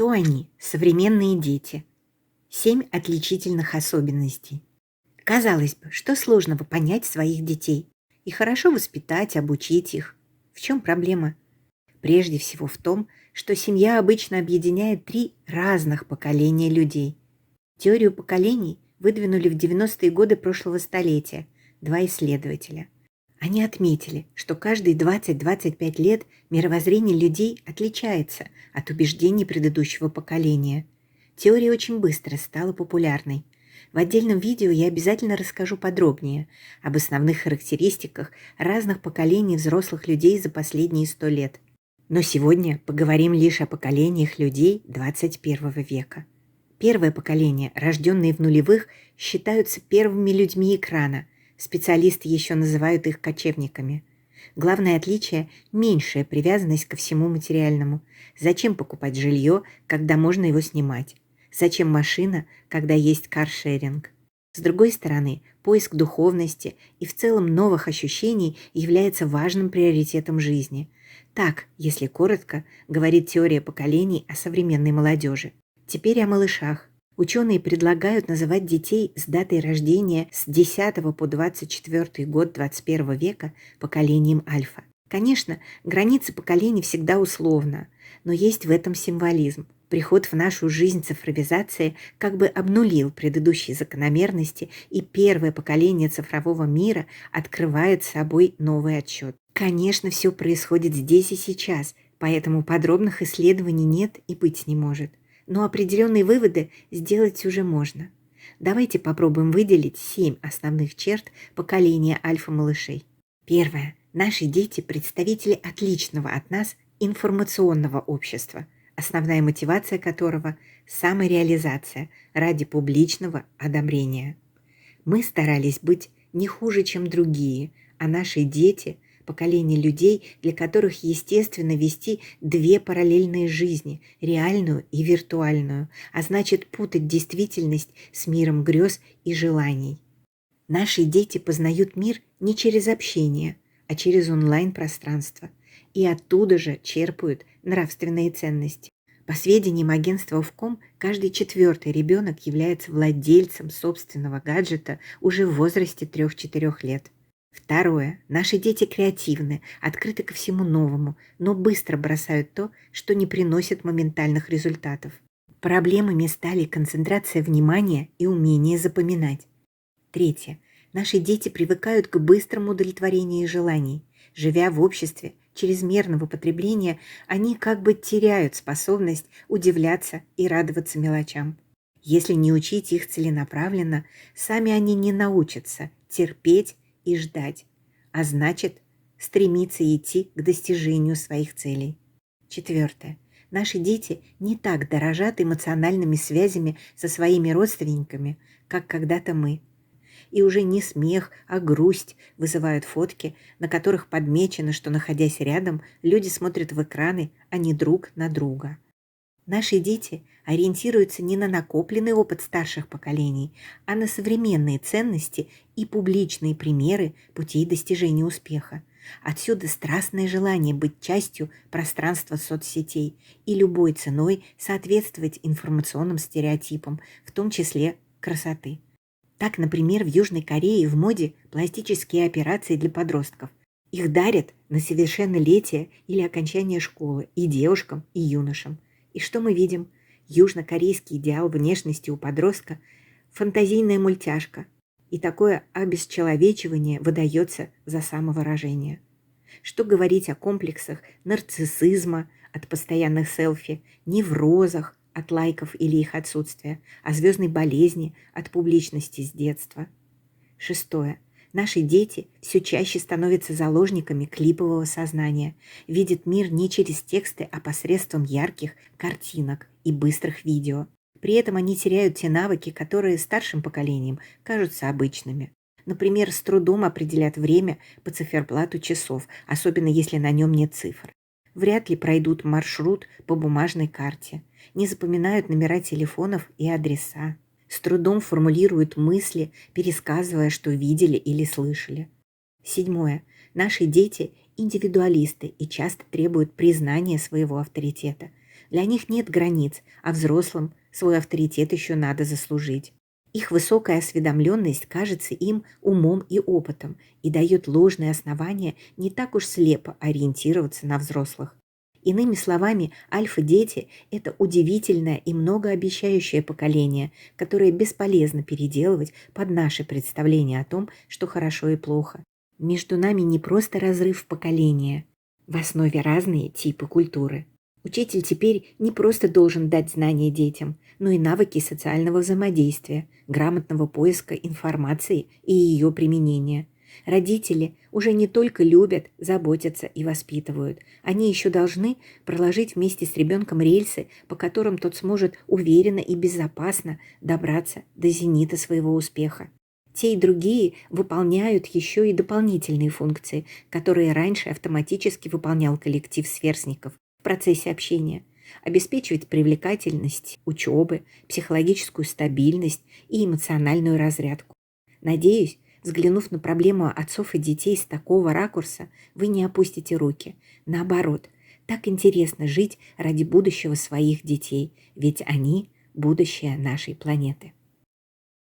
Кто они, современные дети? 7 отличительных особенностей. Казалось бы, что сложного понять своих детей и хорошо воспитать, обучить их. В чем проблема? Прежде всего в том, что семья обычно объединяет 3 разных поколения людей. Теорию поколений выдвинули в 90-е годы прошлого столетия 2 исследователя. Они отметили, что каждые 20-25 лет мировоззрение людей отличается от убеждений предыдущего поколения. Теория очень быстро стала популярной. В отдельном видео я обязательно расскажу подробнее об основных характеристиках разных поколений взрослых людей за последние 100 лет. Но сегодня поговорим лишь о поколениях людей 21 века. Первое поколение, рожденные в нулевых, считаются первыми людьми экрана. Специалисты еще называют их кочевниками. Главное отличие – меньшая привязанность ко всему материальному. Зачем покупать жилье, когда можно его снимать? Зачем машина, когда есть каршеринг? С другой стороны, поиск духовности и в целом новых ощущений является важным приоритетом жизни. Так, если коротко, говорит теория поколений о современной молодежи. Теперь о малышах. Ученые предлагают называть детей с датой рождения с 10 по 24 год 21 века поколением альфа. Конечно, границы поколений всегда условна, но есть в этом символизм. Приход в нашу жизнь цифровизации как бы обнулил предыдущие закономерности, и первое поколение цифрового мира открывает собой новый отсчет. Конечно, все происходит здесь и сейчас, поэтому подробных исследований нет и быть не может. Но определенные выводы сделать уже можно. Давайте попробуем выделить 7 основных черт поколения альфа-малышей. Первое. Наши дети – представители отличного от нас информационного общества, основная мотивация которого – самореализация ради публичного одобрения. Мы старались быть не хуже, чем другие, а наши дети – поколение людей, для которых естественно вести 2 параллельные жизни – реальную и виртуальную, а значит путать действительность с миром грез и желаний. Наши дети познают мир не через общение, а через онлайн-пространство, и оттуда же черпают нравственные ценности. По сведениям агентства Овком, каждый 4-й ребенок является владельцем собственного гаджета уже в возрасте 3-4 лет. Второе. Наши дети креативны, открыты ко всему новому, но быстро бросают то, что не приносит моментальных результатов. Проблемами стали концентрация внимания и умение запоминать. Третье. Наши дети привыкают к быстрому удовлетворению желаний. Живя в обществе чрезмерного потребления, они как бы теряют способность удивляться и радоваться мелочам. Если не учить их целенаправленно, сами они не научатся терпеть и ждать, а значит, стремиться идти к достижению своих целей. Четвертое. Наши дети не так дорожат эмоциональными связями со своими родственниками, как когда-то мы. И уже не смех, а грусть вызывают фотки, на которых подмечено, что, находясь рядом, люди смотрят в экраны, а не друг на друга. Наши дети ориентируются не на накопленный опыт старших поколений, а на современные ценности и публичные примеры путей достижения успеха. Отсюда страстное желание быть частью пространства соцсетей и любой ценой соответствовать информационным стереотипам, в том числе красоты. Так, например, в Южной Корее в моде пластические операции для подростков. Их дарят на совершеннолетие или окончание школы и девушкам, и юношам. И что мы видим? Южнокорейский идеал внешности у подростка – фантазийная мультяшка. И такое обесчеловечивание выдается за самовыражение. Что говорить о комплексах нарциссизма от постоянных селфи, неврозах от лайков или их отсутствия, о звездной болезни от публичности с детства. Шестое. Наши дети все чаще становятся заложниками клипового сознания, видят мир не через тексты, а посредством ярких картинок и быстрых видео. При этом они теряют те навыки, которые старшим поколениям кажутся обычными. Например, с трудом определят время по циферблату часов, особенно если на нем нет цифр. Вряд ли пройдут маршрут по бумажной карте, не запоминают номера телефонов и адреса. С трудом формулируют мысли, пересказывая, что видели или слышали. Седьмое. Наши дети – индивидуалисты и часто требуют признания своего авторитета. Для них нет границ, а взрослым свой авторитет еще надо заслужить. Их высокая осведомленность кажется им умом и опытом и дает ложные основания не так уж слепо ориентироваться на взрослых. Иными словами, альфа-дети– это удивительное и многообещающее поколение, которое бесполезно переделывать под наши представления о том, что хорошо и плохо. Между нами не просто разрыв поколения, в основе разные типы культуры. Учитель теперь не просто должен дать знания детям, но и навыки социального взаимодействия, грамотного поиска информации и ее применения. Родители уже не только любят, заботятся и воспитывают. Они еще должны проложить вместе с ребенком рельсы, по которым тот сможет уверенно и безопасно добраться до зенита своего успеха. Те и другие выполняют еще и дополнительные функции, которые раньше автоматически выполнял коллектив сверстников в процессе общения. Обеспечивать привлекательность учебы, психологическую стабильность и эмоциональную разрядку. Надеюсь, взглянув на проблему отцов и детей с такого ракурса, вы не опустите руки. Наоборот, так интересно жить ради будущего своих детей, ведь они – будущее нашей планеты.